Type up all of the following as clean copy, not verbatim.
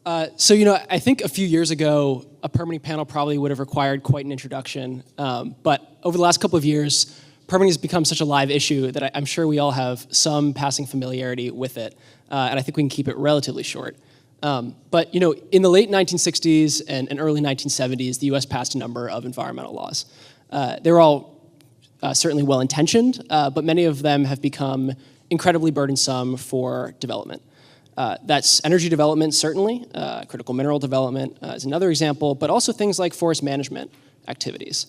I think a few years ago, a permitting panel probably would have required quite an introduction. But over the last couple of years, permitting has become such a live issue that I'm sure we all have some passing familiarity with it. And I think we can keep it relatively short. But in the late 1960s and early 1970s, the U.S. passed a number of environmental laws. They were all certainly well-intentioned, but many of them have become incredibly burdensome for development. That's energy development, certainly. Critical mineral development is another example, but also things like forest management activities.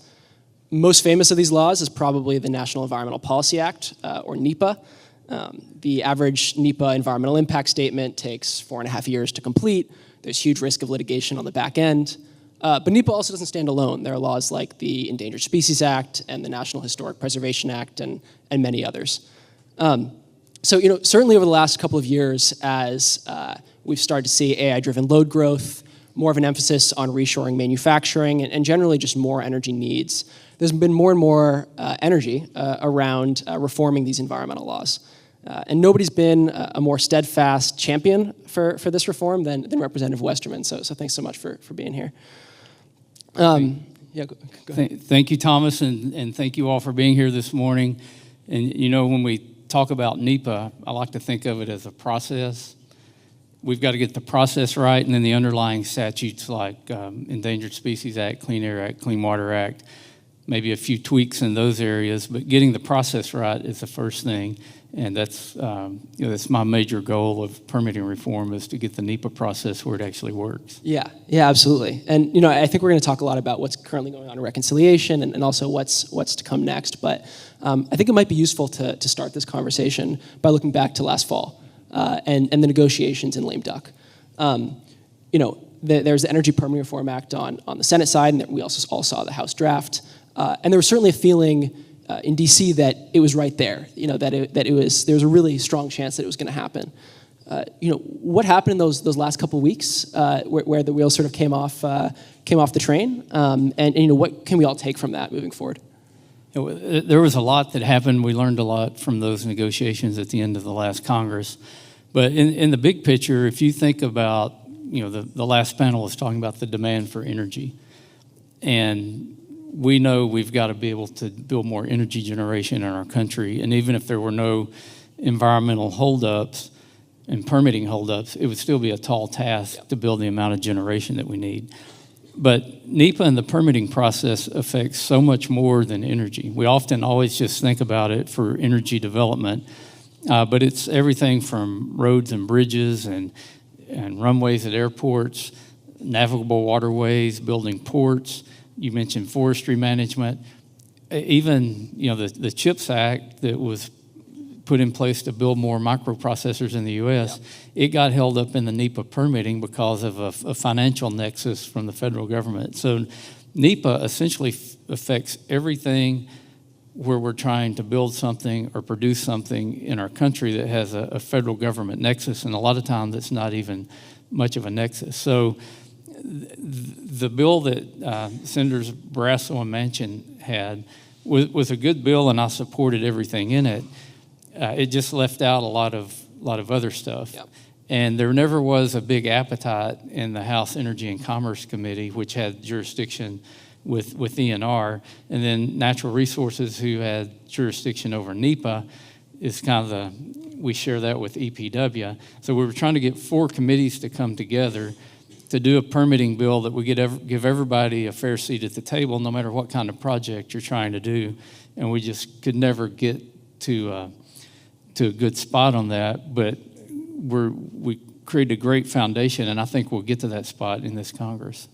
Most famous of these laws is probably the National Environmental Policy Act, or NEPA. The average NEPA environmental impact statement takes 4.5 years to complete. There's huge risk of litigation on the back end. But NEPA also doesn't stand alone. There are laws like the Endangered Species Act and the National Historic Preservation Act and many others. Certainly over the last couple of years, as we've started to see AI-driven load growth, more of an emphasis on reshoring manufacturing, and generally just more energy needs, there's been more and more energy around reforming these environmental laws. And nobody's been a more steadfast champion for this reform than Representative Westerman. So thanks so much for being here. Go ahead. Thank you, Thomas, and thank you all for being here this morning. And when we talk about NEPA, I like to think of it as a process. We've got to get the process right, and then the underlying statutes like Endangered Species Act, Clean Air Act, Clean Water Act, maybe a few tweaks in those areas, but getting the process right is the first thing. And that's my major goal of permitting reform, is to get the NEPA process where it actually works. Yeah, absolutely. And I think we're going to talk a lot about what's currently going on in reconciliation and also what's to come next. But I think it might be useful to start this conversation by looking back to last fall and the negotiations in lame duck. There's the Energy Permitting Reform Act on the Senate side, and we also all saw the House draft. And there was certainly a feeling in D.C. that it was right there, there was a really strong chance that it was going to happen. What happened in those last couple of weeks where the wheels sort of came off the train, and what can we all take from that moving forward? There was a lot that happened. We learned a lot from those negotiations at the end of the last Congress. But in the big picture, if you think about, the last panel was talking about the demand for energy, and we know we've got to be able to build more energy generation in our country. And even if there were no environmental holdups and permitting holdups, it would still be a tall task to build the amount of generation that we need. But NEPA and the permitting process affects so much more than energy. We often always just think about it for energy development, but it's everything from roads and bridges and runways at airports, navigable waterways, building ports. You mentioned forestry management. Even, the CHIPS Act that was put in place to build more microprocessors in the U.S., it got held up in the NEPA permitting because of a financial nexus from the federal government. So NEPA essentially affects everything where we're trying to build something or produce something in our country that has a federal government nexus, and a lot of times it's not even much of a nexus. So the bill that Senators Barrasso and Manchin had was a good bill, and I supported everything in it. It just left out a lot of other stuff. Yep. And there never was a big appetite in the House Energy and Commerce Committee, which had jurisdiction with ENR, and then Natural Resources, who had jurisdiction over NEPA, is we share that with EPW. So we were trying to get 4 committees to come together to do a permitting bill that would give everybody a fair seat at the table, no matter what kind of project you're trying to do. And we just could never get to a good spot on that. But we created a great foundation, and I think we'll get to that spot in this Congress.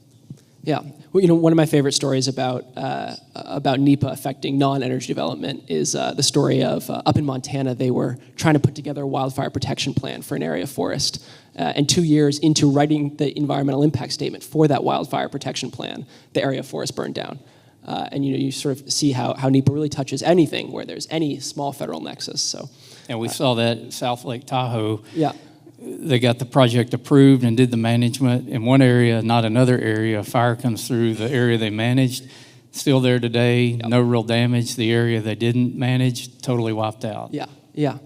Yeah, well, one of my favorite stories about NEPA affecting non-energy development is the story of up in Montana. They were trying to put together a wildfire protection plan for an area of forest, and 2 years into writing the environmental impact statement for that wildfire protection plan, the area of forest burned down. And you sort of see how NEPA really touches anything where there's any small federal nexus. So, and we saw that at South Lake Tahoe. Yeah. They got the project approved and did the management in one area, not another area. A fire comes through the area they managed, still there today, no real damage. The area they didn't manage, totally wiped out. Yeah.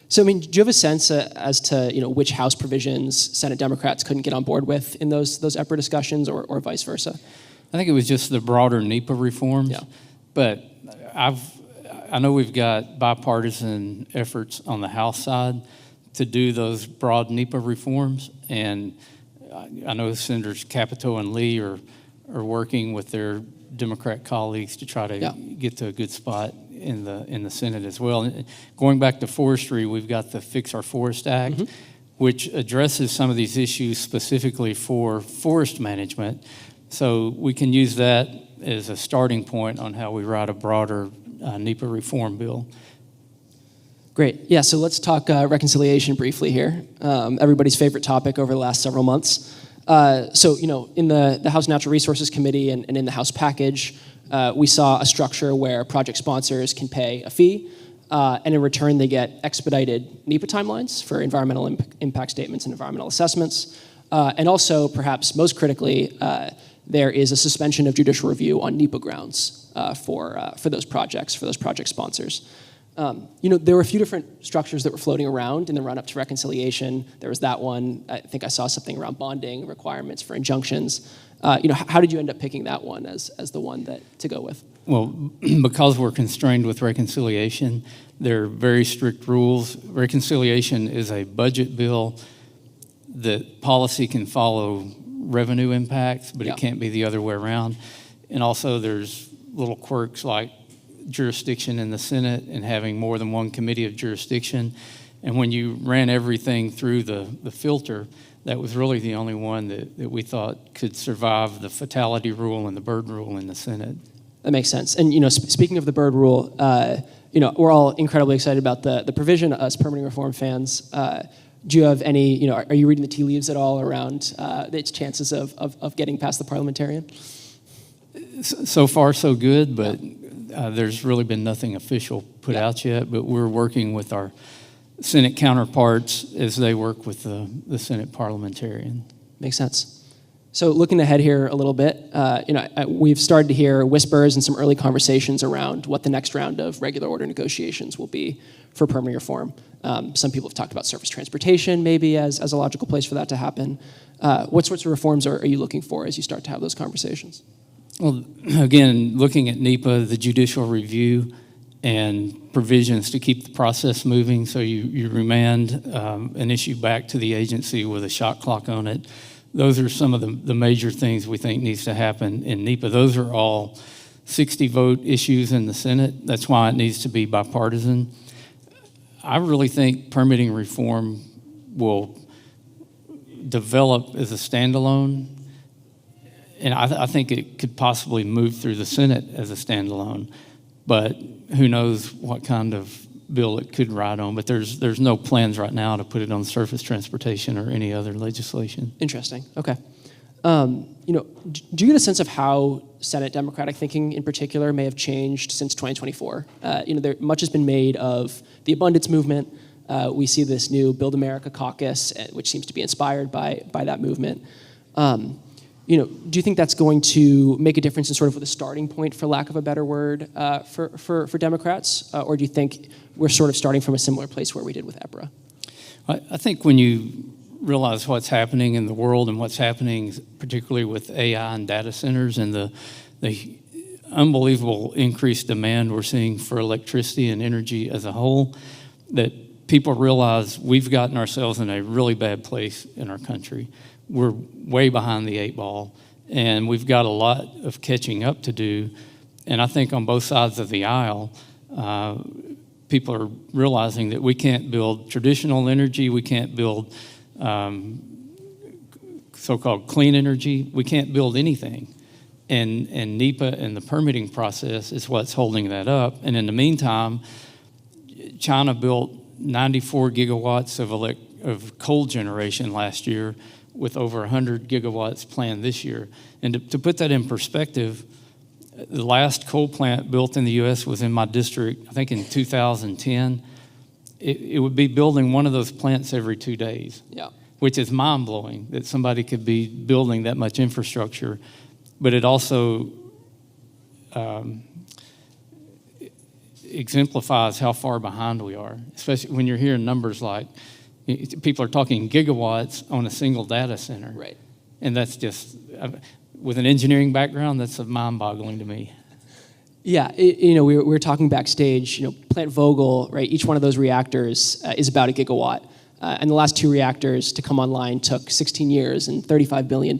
So, I mean, do you have a sense as to which House provisions Senate Democrats couldn't get on board with in those EPRA discussions, or vice versa? I think it was just the broader NEPA reforms. Yeah. But I know we've got bipartisan efforts on the House side to do those broad NEPA reforms, and I know Senators Capito and Lee are working with their Democrat colleagues to try to get to a good spot in the Senate as well. And going back to forestry, we've got the Fix Our Forest Act, which addresses some of these issues specifically for forest management. So we can use that as a starting point on how we write a broader NEPA reform bill. Great. Yeah, so let's talk reconciliation briefly here. Everybody's favorite topic over the last several months. So, in the House Natural Resources Committee and in the House package, we saw a structure where project sponsors can pay a fee, and in return they get expedited NEPA timelines for environmental impact statements and environmental assessments. And also, perhaps most critically, there is a suspension of judicial review on NEPA grounds for those project sponsors. There were a few different structures that were floating around in the run-up to reconciliation. There was that one. I think I saw something around bonding requirements for injunctions. How did you end up picking that one as the one to go with? Well, because we're constrained with reconciliation, there are very strict rules. Reconciliation is a budget bill that policy can follow revenue impacts, but it can't be the other way around. And also there's little quirks like jurisdiction in the Senate and having more than one committee of jurisdiction. And when you ran everything through the filter, that was really the only one that we thought could survive the fatality rule and the Byrd rule in the Senate. That makes sense. And speaking of the Byrd rule, we're all incredibly excited about the provision as permitting reform fans. Do you have any, are you reading the tea leaves at all around its chances of getting past the parliamentarian? So far, so good, but there's really been nothing official put out yet, but we're working with our Senate counterparts as they work with the Senate parliamentarian. Makes sense. So looking ahead here a little bit, we've started to hear whispers and some early conversations around what the next round of regular order negotiations will be for permitting reform. Some people have talked about surface transportation maybe as a logical place for that to happen. What sorts of reforms are you looking for as you start to have those conversations? Well, again, looking at NEPA, the judicial review and provisions to keep the process moving, so you remand an issue back to the agency with a shot clock on it. Those are some of the major things we think needs to happen in NEPA. Those are all 60-vote issues in the Senate. That's why it needs to be bipartisan. I really think permitting reform will develop as a standalone, and I think it could possibly move through the Senate as a standalone, but who knows what kind of bill it could ride on. But there's no plans right now to put it on surface transportation or any other legislation. Interesting. Okay. Do you get a sense of how Senate Democratic thinking in particular may have changed since 2024? Much has been made of the abundance movement. We see this new Build America caucus, which seems to be inspired by that movement. Do you think that's going to make a difference in sort of the starting point, for lack of a better word, for Democrats? Or do you think we're sort of starting from a similar place where we did with EPRA? I think when you realize what's happening in the world and what's happening particularly with AI and data centers and the unbelievable increased demand we're seeing for electricity and energy as a whole, that people realize we've gotten ourselves in a really bad place in our country. We're way behind the 8 ball, and we've got a lot of catching up to do. And I think on both sides of the aisle, people are realizing that we can't build traditional energy, we can't build so-called clean energy, we can't build anything. And NEPA and the permitting process is what's holding that up. And in the meantime, China built 94 gigawatts of coal generation last year, with over 100 gigawatts planned this year. And to put that in perspective, the last coal plant built in the U.S. was in my district, I think in 2010. It would be building one of those plants every 2 days, which is mind-blowing that somebody could be building that much infrastructure. But it also, exemplifies how far behind we are, especially when you're hearing numbers like people are talking gigawatts on a single data center. Right. And that's just, with an engineering background, that's mind-boggling to me. Yeah, we were talking backstage, Plant Vogtle, right? Each one of those reactors is about a gigawatt. And the last 2 reactors to come online took 16 years and $35 billion.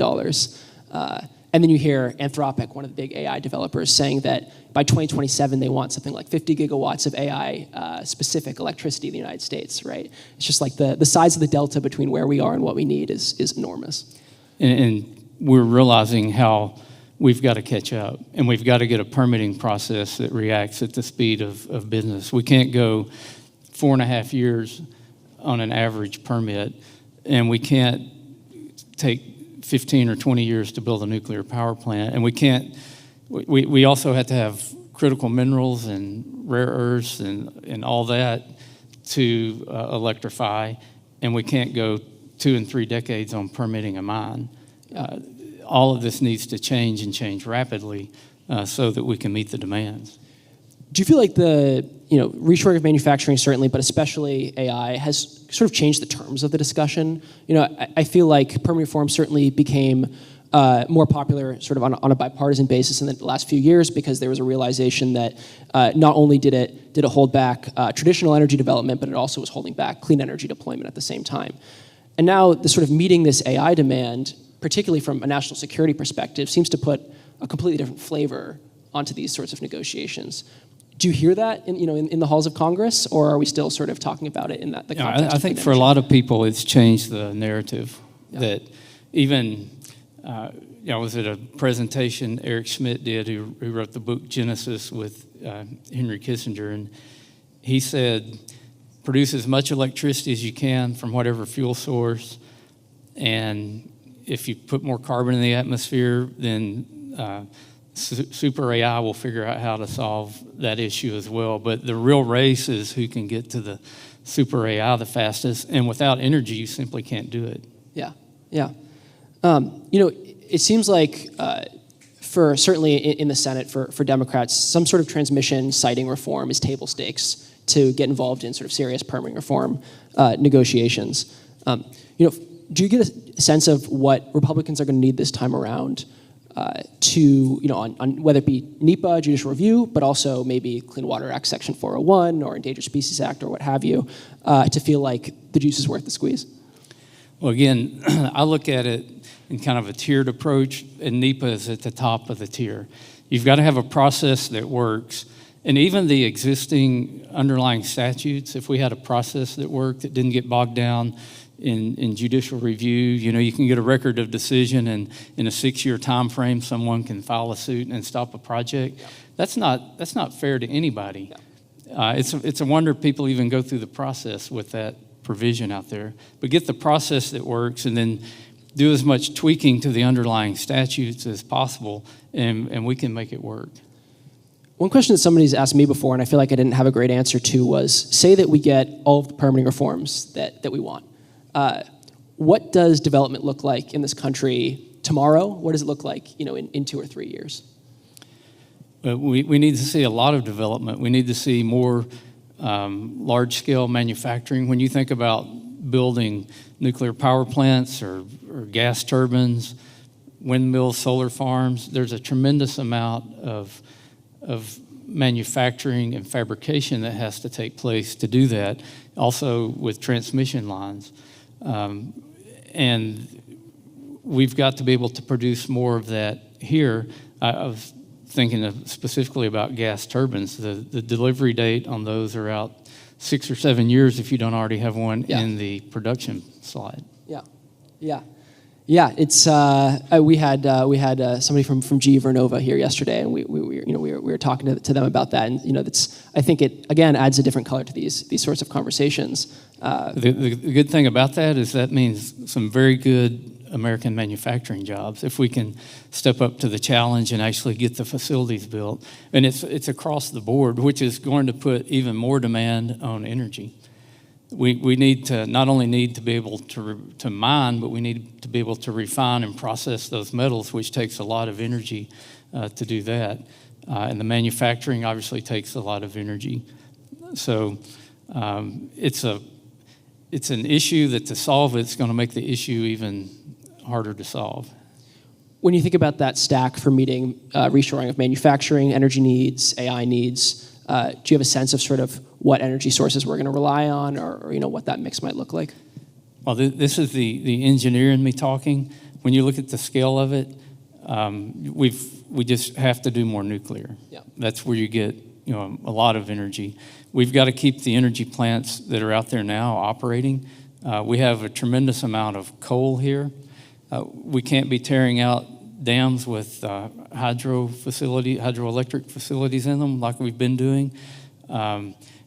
And then you hear Anthropic, one of the big AI developers, saying that by 2027, they want something like 50 gigawatts of AI-specific electricity in the United States, right? It's just like the size of the delta between where we are and what we need is enormous. And we're realizing how we've got to catch up, and we've got to get a permitting process that reacts at the speed of business. We can't go 4.5 years on an average permit, and we can't take 15 or 20 years to build a nuclear power plant, and we also have to have critical minerals and rare earths and all that to electrify, and we can't go 2 and 3 decades on permitting a mine. All of this needs to change and change rapidly so that we can meet the demands. Do you feel like the reshoring of manufacturing certainly, but especially AI, has sort of changed the terms of the discussion? I feel like permanent reform certainly became more popular sort of on a bipartisan basis in the last few years because there was a realization that not only did it hold back traditional energy development, but it also was holding back clean energy deployment at the same time. And now the sort of meeting this AI demand, particularly from a national security perspective, seems to put a completely different flavor onto these sorts of negotiations. Do you hear that in the halls of Congress, or are we still sort of talking about it in the context? I think for a lot of people, it's changed the narrative. Yeah. That even, I was at a presentation Eric Schmidt did, who wrote the book Genesis with Henry Kissinger, and he said, produce as much electricity as you can from whatever fuel source, and if you put more carbon in the atmosphere, then super AI will figure out how to solve that issue as well. But the real race is who can get to the super AI the fastest, and without energy, you simply can't do it. Yeah. It seems like for certainly in the Senate for Democrats, some sort of transmission siting reform is table stakes to get involved in sort of serious permitting reform negotiations. Do you get a sense of what Republicans are going to need this time around on whether it be NEPA, judicial review, but also maybe Clean Water Act Section 401 or Endangered Species Act or what have you, to feel like the juice is worth the squeeze? Well, again, I look at it in kind of a tiered approach, and NEPA is at the top of the tier. You've got to have a process that works. And even the existing underlying statutes, if we had a process that worked, that didn't get bogged down in judicial review, you can get a record of decision, and in a 6-year time frame, someone can file a suit and stop a project. Yeah. That's not fair to anybody. Yeah. It's a wonder people even go through the process with that provision out there. But get the process that works, and then do as much tweaking to the underlying statutes as possible, and we can make it work. One question that somebody's asked me before, and I feel like I didn't have a great answer to, was say that we get all of the permitting reforms that we want. What does development look like in this country tomorrow? What does it look like, in 2 or 3 years? We need to see a lot of development. We need to see more large-scale manufacturing. When you think about building nuclear power plants or gas turbines, windmills, solar farms, there's a tremendous amount of manufacturing and fabrication that has to take place to do that. Also with transmission lines. And we've got to be able to produce more of that here. I was thinking specifically about gas turbines. The delivery date on those are out 6 or 7 years if you don't already have one in the production slide. Yeah. It's we had somebody from GE Vernova here yesterday, and we were talking to them about that, and I think it again adds a different color to these sorts of conversations. The good thing about that means some very good American manufacturing jobs if we can step up to the challenge and actually get the facilities built, and it's across the board, which is going to put even more demand on energy. We need to not only need to be able to mine, but we need to be able to refine and process those metals, which takes a lot of energy to do that. and the manufacturing obviously takes a lot of energy. So it's an issue that to solve it's going to make the issue even harder to solve. When you think about that stack for meeting reshoring of manufacturing, energy needs, AI needs, do you have a sense of sort of what energy sources we're going to rely on, or what that mix might look like? Well, this is the engineer in me talking. When you look at the scale of it, we just have to do more nuclear. Yeah. That's where you get a lot of energy. We've got to keep the energy plants that are out there now operating. We have a tremendous amount of coal here. We can't be tearing out dams with hydroelectric facilities in them like we've been doing.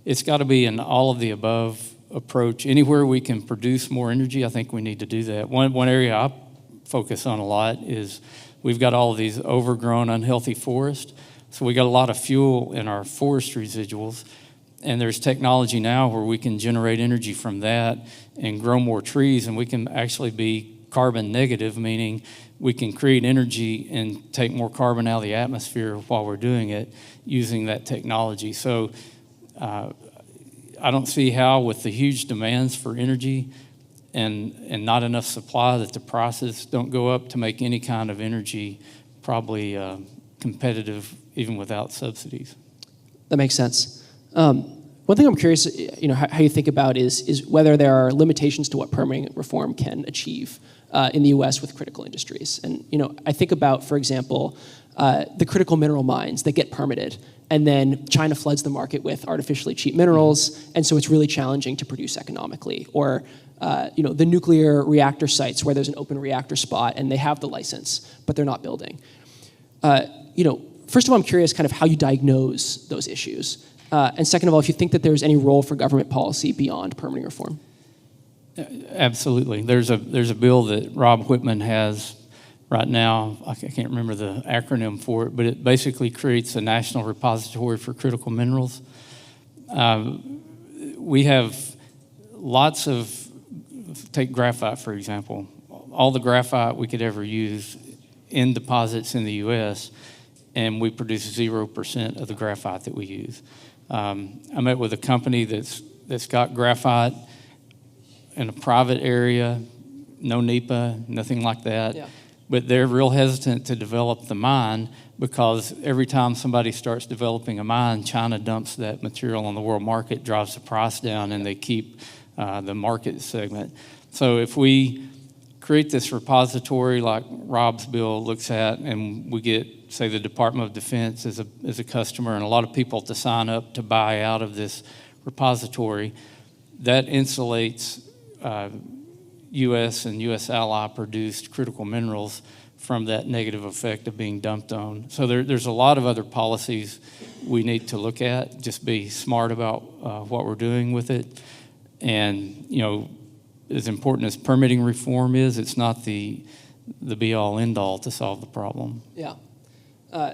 It's got to be an all of the above approach. Anywhere we can produce more energy, I think we need to do that. One area I focus on a lot is we've got all of these overgrown, unhealthy forests. So we got a lot of fuel in our forest residuals. And there's technology now where we can generate energy from that and grow more trees, and we can actually be carbon negative, meaning we can create energy and take more carbon out of the atmosphere while we're doing it using that technology. So I don't see how, with the huge demands for energy and not enough supply, that the prices don't go up to make any kind of energy probably competitive even without subsidies. That makes sense. One thing I'm curious, how you think about is whether there are limitations to what permitting reform can achieve in the U.S. with critical industries. And I think about, for example, the critical mineral mines that get permitted, and then China floods the market with artificially cheap minerals, and so it's really challenging to produce economically. Or the nuclear reactor sites where there's an open reactor spot and they have the license, but they're not building. First of all, I'm curious kind of how you diagnose those issues. And second of all, if you think that there's any role for government policy beyond permitting reform. Absolutely. There's a bill that Rob Whitman has right now. I can't remember the acronym for it, but it basically creates a national repository for critical minerals. We have lots of, take graphite for example, all the graphite we could ever use in deposits in the U.S., and we produce 0% of the graphite that we use. I met with a company that's got graphite in a private area, no NEPA, nothing like that. Yeah. But they're real hesitant to develop the mine because every time somebody starts developing a mine, China dumps that material on the world market, drives the price down, and they keep the market segment. So if we create this repository like Rob's bill looks at, and we get, say, the Department of Defense as a customer and a lot of people to sign up to buy out of this repository, that insulates U.S. and U.S. ally produced critical minerals from that negative effect of being dumped on. So there's a lot of other policies we need to look at, just be smart about what we're doing with it. And, as important as permitting reform is, it's not the be-all, end-all to solve the problem. Yeah.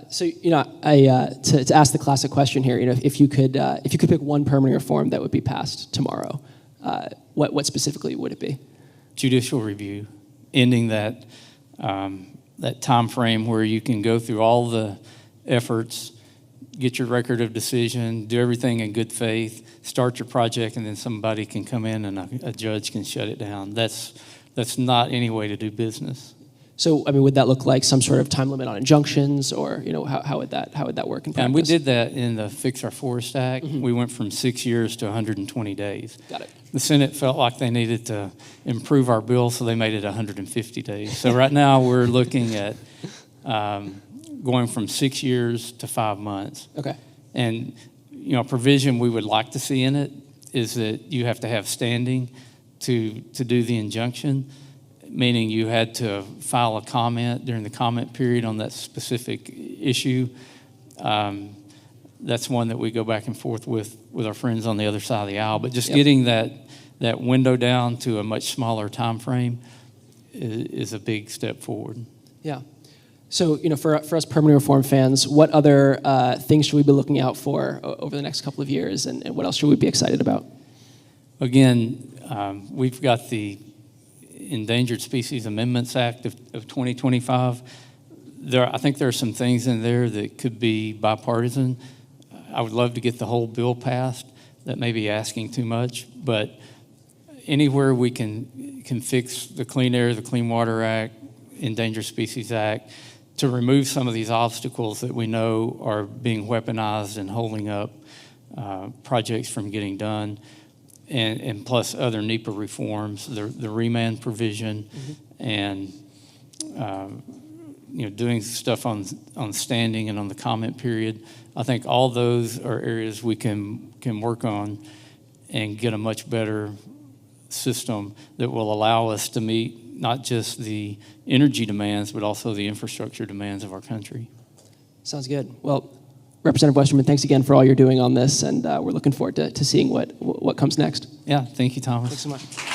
So to ask the classic question here, if you could pick one permitting reform that would be passed tomorrow, what specifically would it be? Judicial review, ending that time frame where you can go through all the efforts, get your record of decision, do everything in good faith, start your project, and then somebody can come in and a judge can shut it down. That's not any way to do business. So, would that look like some sort of time limit on injunctions, or how would that work in practice? And we did that in the Fix Our Forest Act. Mm-hmm. We went from 6 years to 120 days. Got it. The Senate felt like they needed to improve our bill, so they made it 150 days. So right now we're looking at going from 6 years to 5 months. Okay. And a provision we would like to see in it is that you have to have standing to do the injunction, meaning you had to file a comment during the comment period on that specific issue. That's one that we go back and forth with our friends on the other side of the aisle. But just getting that window down to a much smaller time frame is a big step forward. Yeah. So, for us permitting reform fans, what other things should we be looking out for over the next couple of years, and what else should we be excited about? Again, we've got the Endangered Species Amendments Act of 2025. I think there are some things in there that could be bipartisan. I would love to get the whole bill passed. That may be asking too much, but anywhere we can fix the Clean Air, the Clean Water Act, Endangered Species Act, to remove some of these obstacles that we know are being weaponized and holding up projects from getting done, and plus other NEPA reforms, the remand provision, and doing stuff on standing and on the comment period. I think all those are areas we can work on and get a much better system that will allow us to meet not just the energy demands, but also the infrastructure demands of our country. Sounds good. Well, Representative Westerman, thanks again for all you're doing on this, and we're looking forward to seeing what comes next. Yeah, thank you, Thomas. Thanks so much.